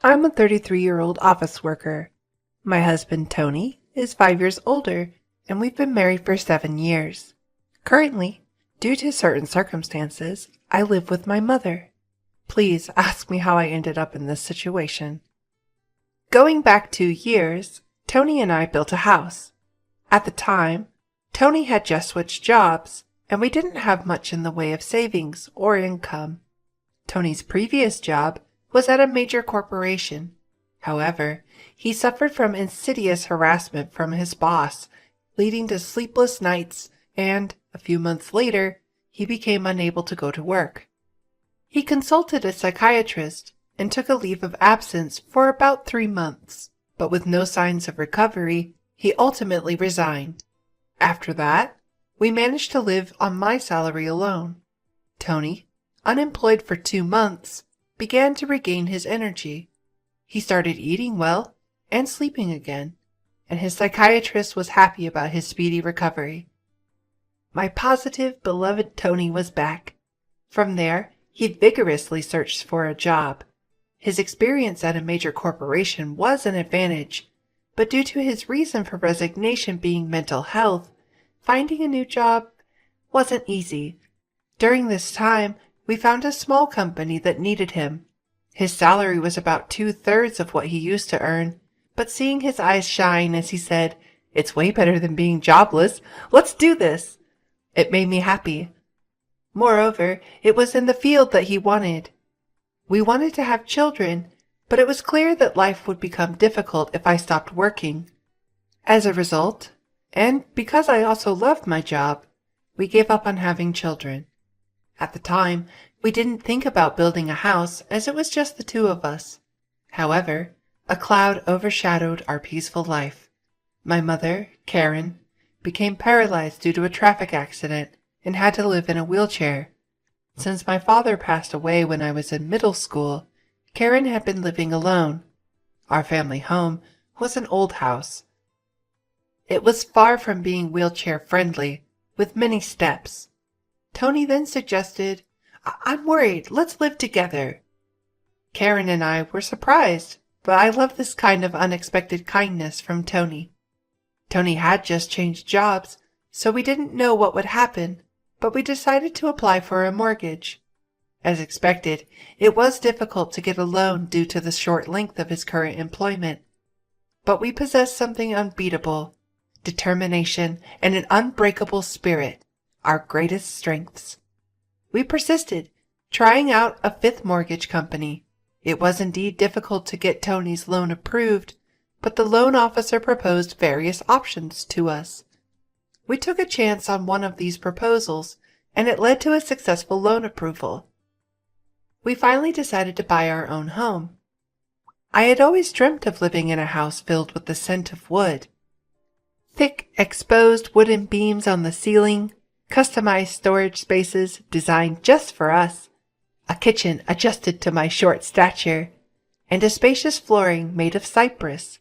I'm a 33-year-old office worker. My husband, Tony, is 5 years older, and we've been married for 7 years. Currently, due to certain circumstances, I live with my mother. Please ask me how I ended up in this situation. Going back 2 years, Tony and I built a house. At the time, Tony had just switched jobs, and we didn't have much in the way of savings or income. Tony's previous job was at a major corporation. However, he suffered from insidious harassment from his boss, leading to sleepless nights, and a few months later, he became unable to go to work. He consulted a psychiatrist and took a leave of absence for about 3 months, but with no signs of recovery, he ultimately resigned. After that, we managed to live on my salary alone. Tony, unemployed for 2 months, began to regain his energy. He started eating well and sleeping again, and his psychiatrist was happy about his speedy recovery. My positive, beloved Tony was back. From there, he vigorously searched for a job. His experience at a major corporation was an advantage, but due to his reason for resignation being mental health, finding a new job wasn't easy. During this time, we found a small company that needed him. His salary was about 2/3 of what he used to earn, but seeing his eyes shine as he said, "It's way better than being jobless. Let's do this," it made me happy. Moreover, it was in the field that he wanted. We wanted to have children, but it was clear that life would become difficult if I stopped working. As a result, and because I also loved my job, we gave up on having children. At the time, we didn't think about building a house as it was just the two of us. However, a cloud overshadowed our peaceful life. My mother, Karen, became paralyzed due to a traffic accident and had to live in a wheelchair. Since my father passed away when I was in middle school, Karen had been living alone. Our family home was an old house. It was far from being wheelchair-friendly, with many steps. Tony then suggested, "I'm worried, let's live together." Karen and I were surprised, but I love this kind of unexpected kindness from Tony. Tony had just changed jobs, so we didn't know what would happen, but we decided to apply for a mortgage. As expected, it was difficult to get a loan due to the short length of his current employment. But we possessed something unbeatable: determination and an unbreakable spirit, our greatest strengths. We persisted, trying out a 5th mortgage company. It was indeed difficult to get Tony's loan approved, but the loan officer proposed various options to us. We took a chance on one of these proposals, and it led to a successful loan approval. We finally decided to buy our own home. I had always dreamt of living in a house filled with the scent of wood. Thick, exposed wooden beams on the ceiling, customized storage spaces designed just for us, a kitchen adjusted to my short stature, and a spacious flooring made of cypress.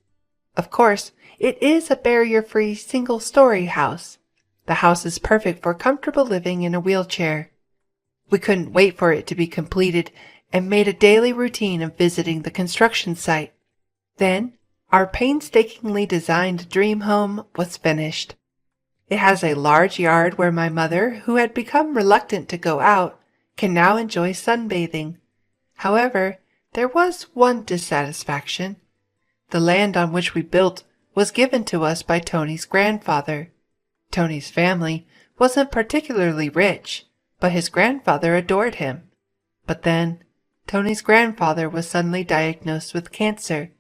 Of course, it is a barrier-free single-story house. The house is perfect for comfortable living in a wheelchair. We couldn't wait for it to be completed and made a daily routine of visiting the construction site. Then, our painstakingly designed dream home was finished. It has a large yard where my mother, who had become reluctant to go out, can now enjoy sunbathing. However, there was one dissatisfaction. The land on which we built was given to us by Tony's grandfather. Tony's family wasn't particularly rich, but his grandfather adored him. But then, Tony's grandfather was suddenly diagnosed with cancer.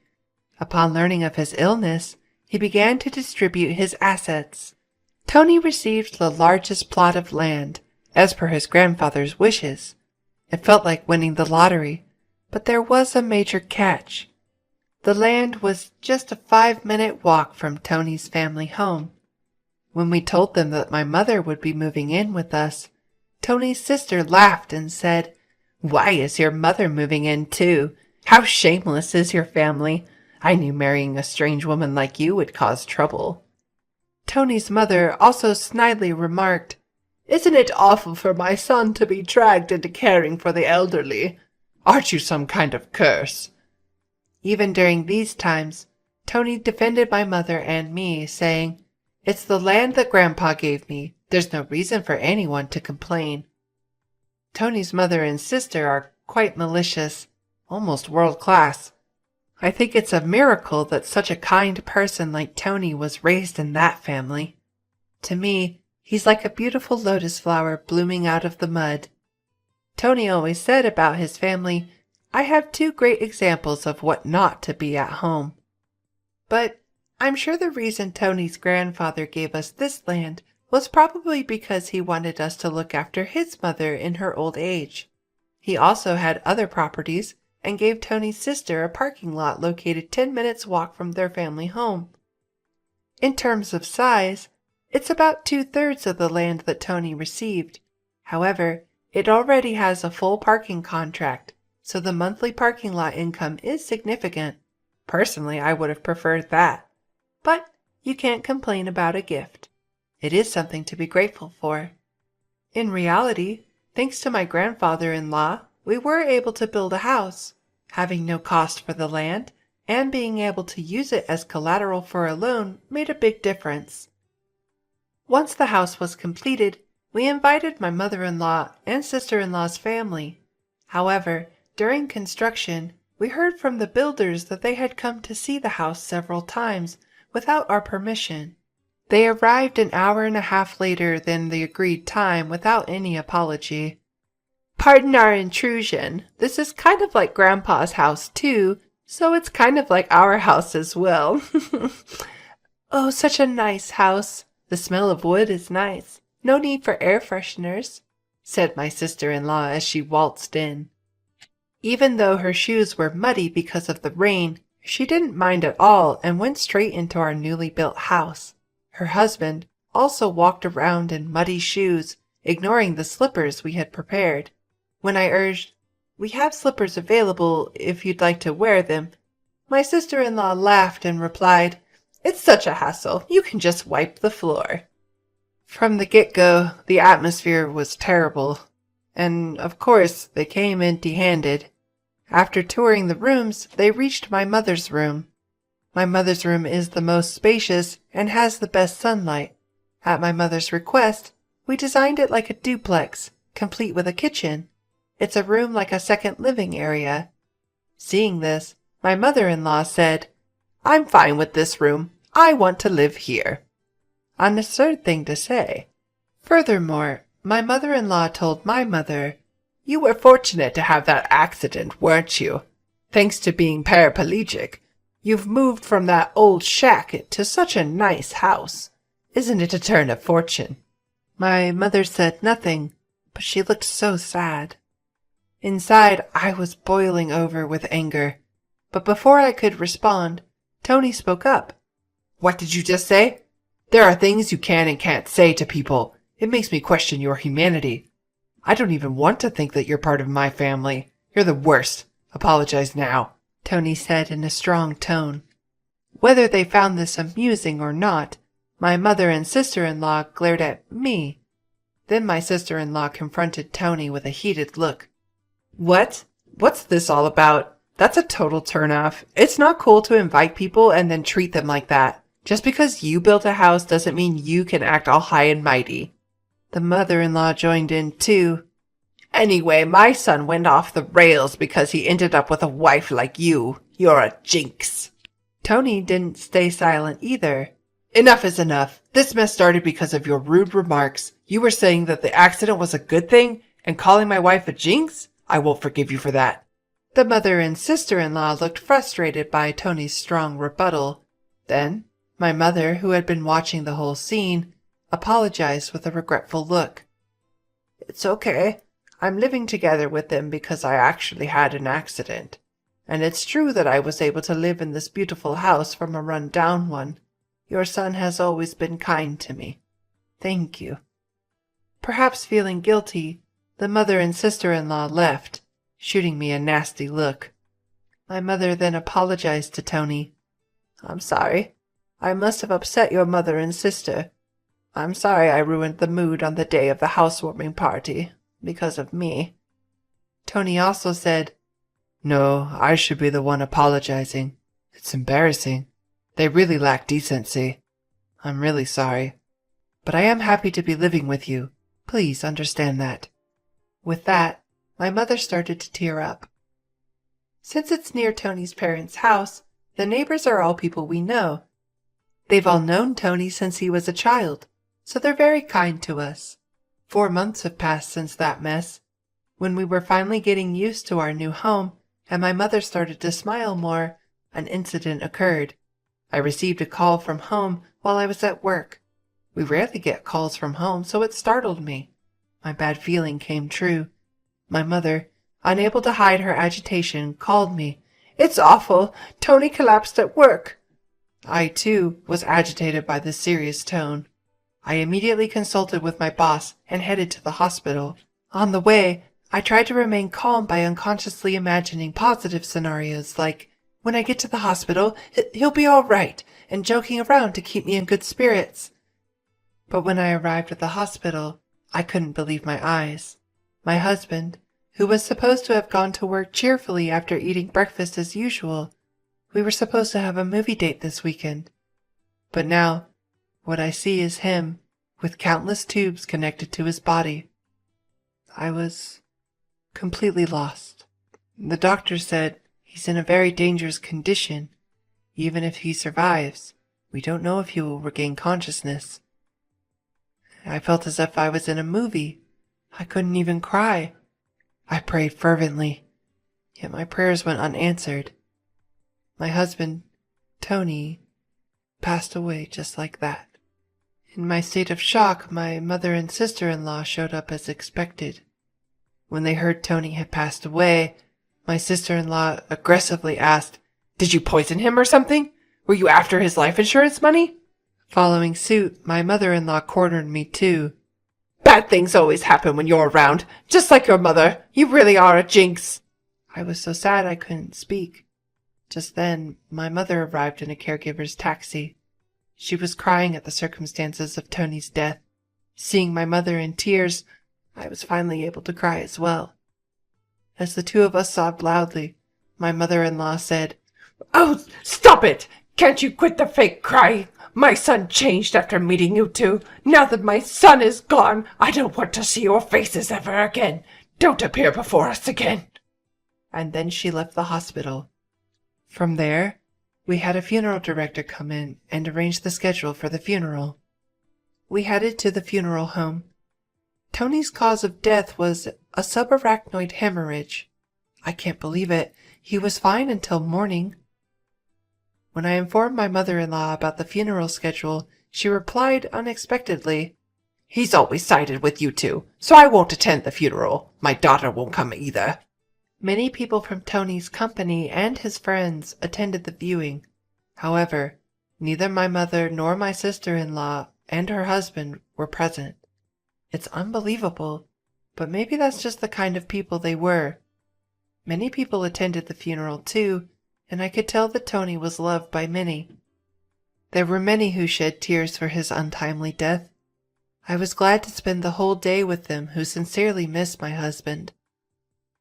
Upon learning of his illness, he began to distribute his assets. Tony received the largest plot of land, as per his grandfather's wishes. It felt like winning the lottery, but there was a major catch. The land was just a 5-minute walk from Tony's family home. When we told them that my mother would be moving in with us, Tony's sister laughed and said, "Why is your mother moving in too? How shameless is your family! I knew marrying a strange woman like you would cause trouble." Tony's mother also snidely remarked, "Isn't it awful for my son to be dragged into caring for the elderly? Aren't you some kind of curse?" Even during these times, Tony defended my mother and me, saying, "It's the land that Grandpa gave me. There's no reason for anyone to complain." Tony's mother and sister are quite malicious, almost world-class. I think it's a miracle that such a kind person like Tony was raised in that family. To me, he's like a beautiful lotus flower blooming out of the mud. Tony always said about his family, "I have two great examples of what not to be at home." But I'm sure the reason Tony's grandfather gave us this land was probably because he wanted us to look after his mother in her old age. He also had other properties and gave Tony's sister a parking lot located 10 minutes walk from their family home. In terms of size, it's about 2/3 of the land that Tony received. However, it already has a full parking contract, so the monthly parking lot income is significant. Personally, I would have preferred that. But you can't complain about a gift. It is something to be grateful for. In reality, thanks to my grandfather-in-law, we were able to build a house. Having no cost for the land and being able to use it as collateral for a loan made a big difference. Once the house was completed, we invited my mother-in-law and sister-in-law's family. However, during construction, we heard from the builders that they had come to see the house several times without our permission. They arrived an hour and a half later than the agreed time without any apology. "Pardon our intrusion. This is kind of like Grandpa's house, too, so it's kind of like our house as well." "Oh, such a nice house. The smell of wood is nice. No need for air fresheners," said my sister-in-law as she waltzed in. Even though her shoes were muddy because of the rain, she didn't mind at all and went straight into our newly built house. Her husband also walked around in muddy shoes, ignoring the slippers we had prepared. When I urged, "We have slippers available if you'd like to wear them," my sister-in-law laughed and replied, "It's such a hassle. You can just wipe the floor." From the get-go, the atmosphere was terrible. And, of course, they came empty-handed. After touring the rooms, they reached my mother's room. My mother's room is the most spacious and has the best sunlight. At my mother's request, we designed it like a duplex, complete with a kitchen. It's a room like a second living area. Seeing this, my mother-in-law said, "I'm fine with this room. I want to live here." An absurd thing to say. Furthermore, my mother-in-law told my mother, "You were fortunate to have that accident, weren't you? Thanks to being paraplegic, you've moved from that old shack to such a nice house. Isn't it a turn of fortune?" My mother said nothing, but she looked so sad. Inside, I was boiling over with anger. But before I could respond, Tony spoke up. "What did you just say? There are things you can and can't say to people. It makes me question your humanity. I don't even want to think that you're part of my family. You're the worst. Apologize now," Tony said in a strong tone. Whether they found this amusing or not, my mother and sister-in-law glared at me. Then my sister-in-law confronted Tony with a heated look. "What? What's this all about? That's a total turnoff. It's not cool to invite people and then treat them like that. Just because you built a house doesn't mean you can act all high and mighty." The mother-in-law joined in too. "Anyway, my son went off the rails because he ended up with a wife like you. You're a jinx." Tony didn't stay silent either. "Enough is enough. This mess started because of your rude remarks. You were saying that the accident was a good thing and calling my wife a jinx? I won't forgive you for that." The mother and sister-in-law looked frustrated by Tony's strong rebuttal. Then, my mother, who had been watching the whole scene, apologized with a regretful look. "It's okay. I'm living together with them because I actually had an accident. And it's true that I was able to live in this beautiful house from a run-down one. Your son has always been kind to me. Thank you." Perhaps feeling guilty, the mother and sister-in-law left, shooting me a nasty look. My mother then apologized to Tony. "I'm sorry. I must have upset your mother and sister. I'm sorry I ruined the mood on the day of the housewarming party, because of me." Tony also said, No, I should be the one apologizing. It's embarrassing. They really lack decency. I'm really sorry. But I am happy to be living with you. Please understand that." With that, my mother started to tear up. Since it's near Tony's parents' house, the neighbors are all people we know. They've all known Tony since he was a child, so they're very kind to us. 4 months have passed since that mess. When we were finally getting used to our new home, and my mother started to smile more, an incident occurred. I received a call from home while I was at work. We rarely get calls from home, so it startled me. My bad feeling came true. My mother, unable to hide her agitation, called me. "It's awful. Tony collapsed at work." I, too, was agitated by this serious tone. I immediately consulted with my boss and headed to the hospital. On the way, I tried to remain calm by unconsciously imagining positive scenarios like, when I get to the hospital, he'll be all right, and joking around to keep me in good spirits. But when I arrived at the hospital, I couldn't believe my eyes. My husband, who was supposed to have gone to work cheerfully after eating breakfast as usual, we were supposed to have a movie date this weekend. But now, what I see is him, with countless tubes connected to his body. I was completely lost. The doctor said he's in a very dangerous condition. Even if he survives, we don't know if he will regain consciousness. I felt as if I was in a movie. I couldn't even cry. I prayed fervently, yet my prayers went unanswered. My husband, Tony, passed away just like that. In my state of shock, my mother and sister-in-law showed up as expected. When they heard Tony had passed away, my sister-in-law aggressively asked, "Did you poison him or something? Were you after his life insurance money?" Following suit, my mother-in-law cornered me too. "Bad things always happen when you're around, just like your mother. You really are a jinx." I was so sad I couldn't speak. Just then, my mother arrived in a caregiver's taxi. She was crying at the circumstances of Tony's death. Seeing my mother in tears, I was finally able to cry as well. As the two of us sobbed loudly, my mother-in-law said, "Oh, stop it! Can't you quit the fake crying? My son changed after meeting you two. Now that my son is gone, I don't want to see your faces ever again. Don't appear before us again." And then she left the hospital. From there, we had a funeral director come in and arrange the schedule for the funeral. We headed to the funeral home. Tony's cause of death was a subarachnoid hemorrhage. I can't believe it. He was fine until morning. When I informed my mother-in-law about the funeral schedule, she replied unexpectedly, "He's always sided with you two, so I won't attend the funeral. My daughter won't come either." Many people from Tony's company and his friends attended the viewing. However, neither my mother nor my sister-in-law and her husband were present. It's unbelievable, but maybe that's just the kind of people they were. Many people attended the funeral too, and I could tell that Tony was loved by many. There were many who shed tears for his untimely death. I was glad to spend the whole day with them who sincerely missed my husband.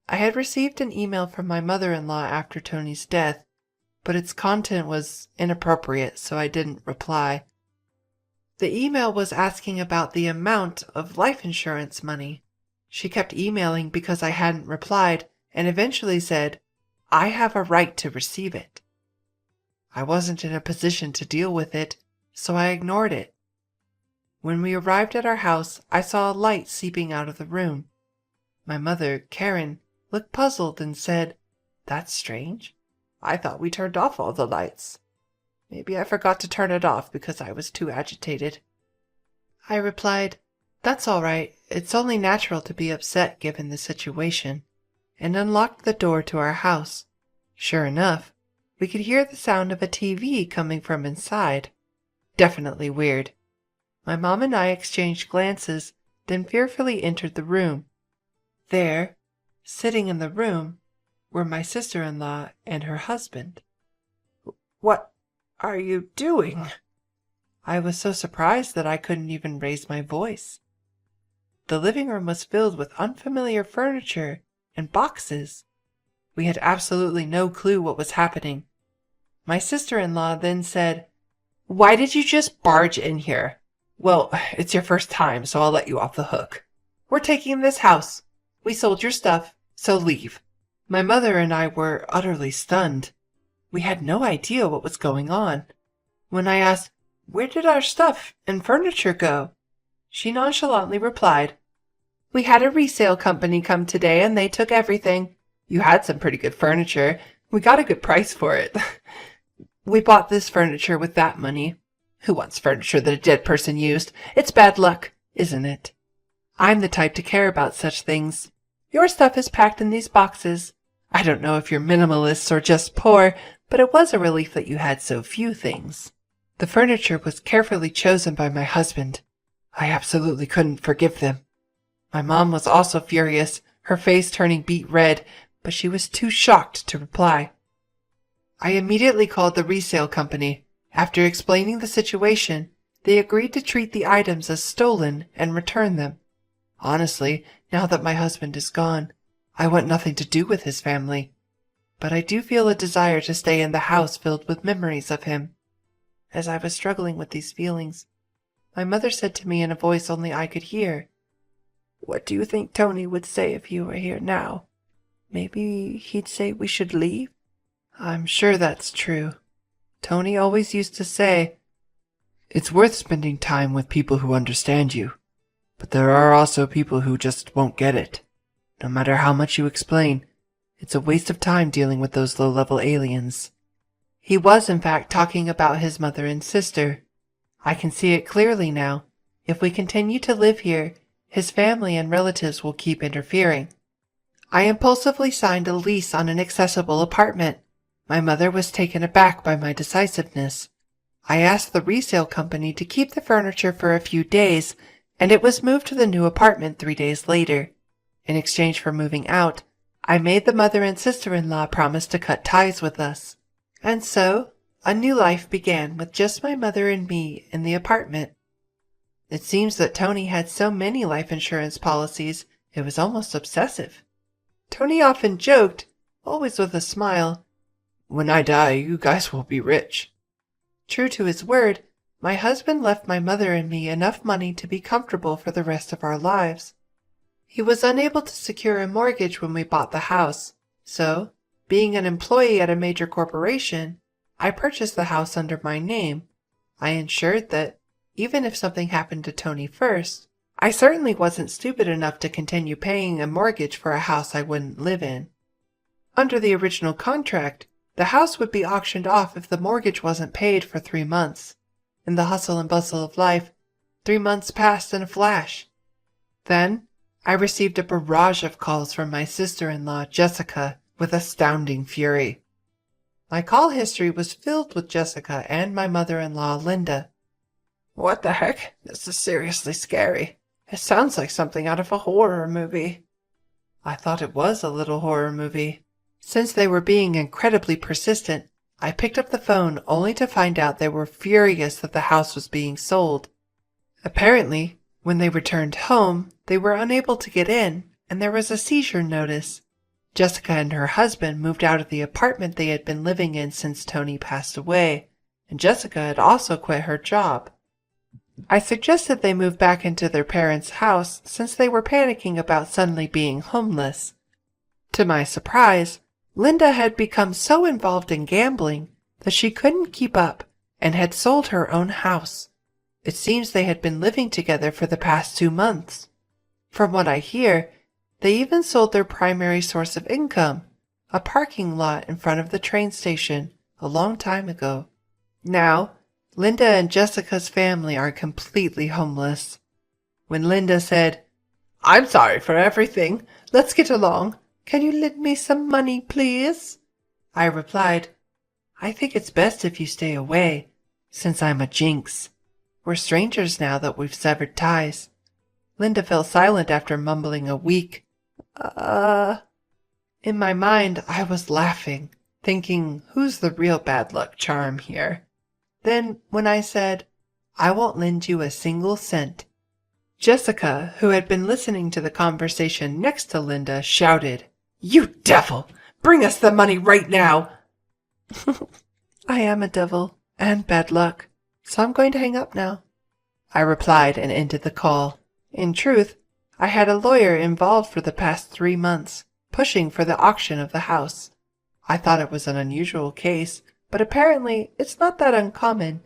I had received an email from my mother-in-law after Tony's death, but its content was inappropriate, so I didn't reply. The email was asking about the amount of life insurance money. She kept emailing because I hadn't replied, and eventually said, "I have a right to receive it." I wasn't in a position to deal with it, so I ignored it. When we arrived at our house, I saw a light seeping out of the room. My mother, Karen, looked puzzled and said, "That's strange. I thought we turned off all the lights. Maybe I forgot to turn it off because I was too agitated." I replied, "That's all right. It's only natural to be upset given the situation," and unlocked the door to our house. Sure enough, we could hear the sound of a TV coming from inside. Definitely weird. My mom and I exchanged glances, then fearfully entered the room. There, sitting in the room, were my sister-in-law and her husband. "What are you doing?" I was so surprised that I couldn't even raise my voice. The living room was filled with unfamiliar furniture and boxes. We had absolutely no clue what was happening. My sister-in-law then said, "Why did you just barge in here?" "Well, it's your first time, so I'll let you off the hook. We're taking this house. We sold your stuff, so leave." My mother and I were utterly stunned. We had no idea what was going on. When I asked, "Where did our stuff and furniture go?" she nonchalantly replied, "We had a resale company come today and they took everything. You had some pretty good furniture. We got a good price for it. We bought this furniture with that money. Who wants furniture that a dead person used? It's bad luck, isn't it? I'm the type to care about such things. Your stuff is packed in these boxes. I don't know if you're minimalists or just poor, but it was a relief that you had so few things." The furniture was carefully chosen by my husband. I absolutely couldn't forgive them. My mom was also furious, her face turning beet red, but she was too shocked to reply. I immediately called the resale company. After explaining the situation, they agreed to treat the items as stolen and return them. Honestly, now that my husband is gone, I want nothing to do with his family. But I do feel a desire to stay in the house filled with memories of him. As I was struggling with these feelings, my mother said to me in a voice only I could hear, "What do you think Tony would say if you were here now? Maybe he'd say we should leave?" I'm sure that's true. Tony always used to say, "It's worth spending time with people who understand you. But there are also people who just won't get it. No matter how much you explain, it's a waste of time dealing with those low-level aliens." He was, in fact, talking about his mother and sister. I can see it clearly now. If we continue to live here, his family and relatives will keep interfering. I impulsively signed a lease on an accessible apartment. My mother was taken aback by my decisiveness. I asked the resale company to keep the furniture for a few days, and it was moved to the new apartment 3 days later. In exchange for moving out, I made the mother and sister-in-law promise to cut ties with us. And so, a new life began with just my mother and me in the apartment. It seems that Tony had so many life insurance policies, it was almost obsessive. Tony often joked, always with a smile, "When I die, you guys will be rich." True to his word, my husband left my mother and me enough money to be comfortable for the rest of our lives. He was unable to secure a mortgage when we bought the house, so, being an employee at a major corporation, I purchased the house under my name. I ensured that, even if something happened to Tony first, I certainly wasn't stupid enough to continue paying a mortgage for a house I wouldn't live in. Under the original contract, the house would be auctioned off if the mortgage wasn't paid for 3 months. In the hustle and bustle of life, 3 months passed in a flash. Then, I received a barrage of calls from my sister-in-law, Jessica, with astounding fury. My call history was filled with Jessica and my mother-in-law, Linda. "What the heck? This is seriously scary. It sounds like something out of a horror movie." I thought it was a little horror movie. Since they were being incredibly persistent, I picked up the phone only to find out they were furious that the house was being sold. Apparently, when they returned home, they were unable to get in, and there was a seizure notice. Jessica and her husband moved out of the apartment they had been living in since Tony passed away, and Jessica had also quit her job. I suggested they move back into their parents' house since they were panicking about suddenly being homeless. To my surprise, Linda had become so involved in gambling that she couldn't keep up and had sold her own house. It seems they had been living together for the past 2 months. From what I hear, they even sold their primary source of income, a parking lot in front of the train station, a long time ago. Now, Linda and Jessica's family are completely homeless. When Linda said, "I'm sorry for everything. Let's get along. Can you lend me some money, please?" I replied, "I think it's best if you stay away, since I'm a jinx. We're strangers now that we've severed ties." Linda fell silent after mumbling a weak, In my mind, I was laughing, thinking, who's the real bad luck charm here? Then, when I said, "I won't lend you a single cent," Jessica, who had been listening to the conversation next to Linda, shouted, "You devil! Bring us the money right now! I am a devil and bad luck, so I'm going to hang up now, I replied and ended the call. In truth, I had a lawyer involved for the past 3 months, pushing for the auction of the house. I thought it was an unusual case, but apparently it's not that uncommon.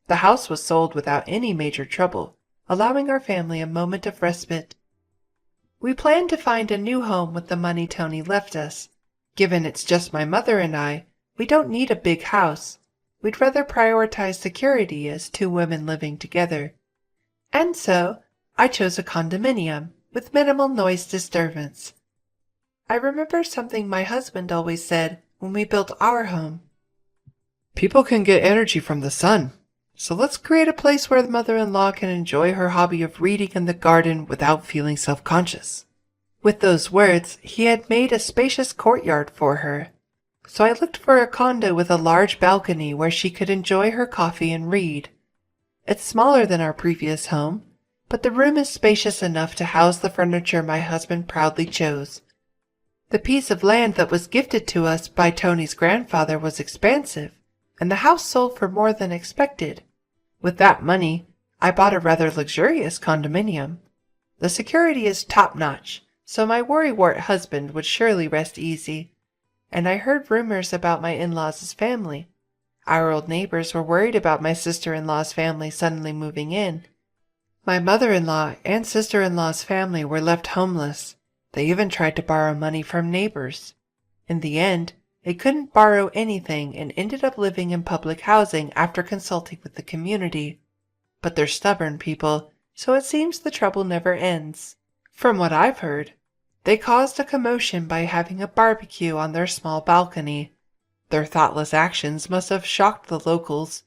The house was sold without any major trouble, allowing our family a moment of respite. We planned to find a new home with the money Tony left us. Given it's just my mother and I, we don't need a big house. We'd rather prioritize security as 2 women living together. And so, I chose a condominium with minimal noise disturbance. I remember something my husband always said when we built our home. People can get energy from the sun, so let's create a place where the mother-in-law can enjoy her hobby of reading in the garden without feeling self-conscious. With those words, he had made a spacious courtyard for her. So I looked for a condo with a large balcony where she could enjoy her coffee and read. It's smaller than our previous home, but the room is spacious enough to house the furniture my husband proudly chose. The piece of land that was gifted to us by Tony's grandfather was expansive, and the house sold for more than expected. With that money, I bought a rather luxurious condominium. The security is top-notch, so my worrywart husband would surely rest easy. And I heard rumors about my in-laws' family. Our old neighbors were worried about my sister-in-law's family suddenly moving in. My mother-in-law and sister-in-law's family were left homeless. They even tried to borrow money from neighbors. In the end, they couldn't borrow anything and ended up living in public housing after consulting with the community. But they're stubborn people, so it seems the trouble never ends. From what I've heard, they caused a commotion by having a barbecue on their small balcony. Their thoughtless actions must have shocked the locals.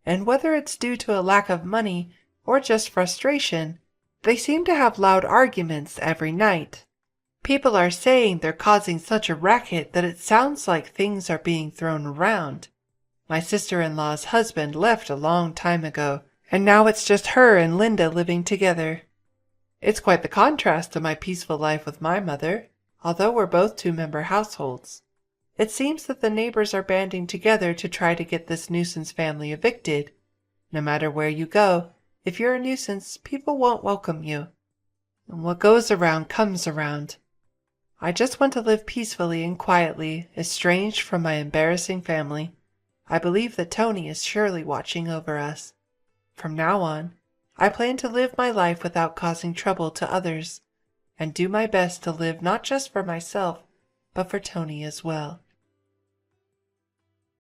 And whether it's due to a lack of money or just frustration, they seem to have loud arguments every night. People are saying they're causing such a racket that it sounds like things are being thrown around. My sister-in-law's husband left a long time ago, and now it's just her and Linda living together. It's quite the contrast to my peaceful life with my mother, although we're both 2-member households. It seems that the neighbors are banding together to try to get this nuisance family evicted. No matter where you go, if you're a nuisance, people won't welcome you. And what goes around comes around. I just want to live peacefully and quietly, estranged from my embarrassing family. I believe that Tony is surely watching over us. From now on, I plan to live my life without causing trouble to others, and do my best to live not just for myself, but for Tony as well.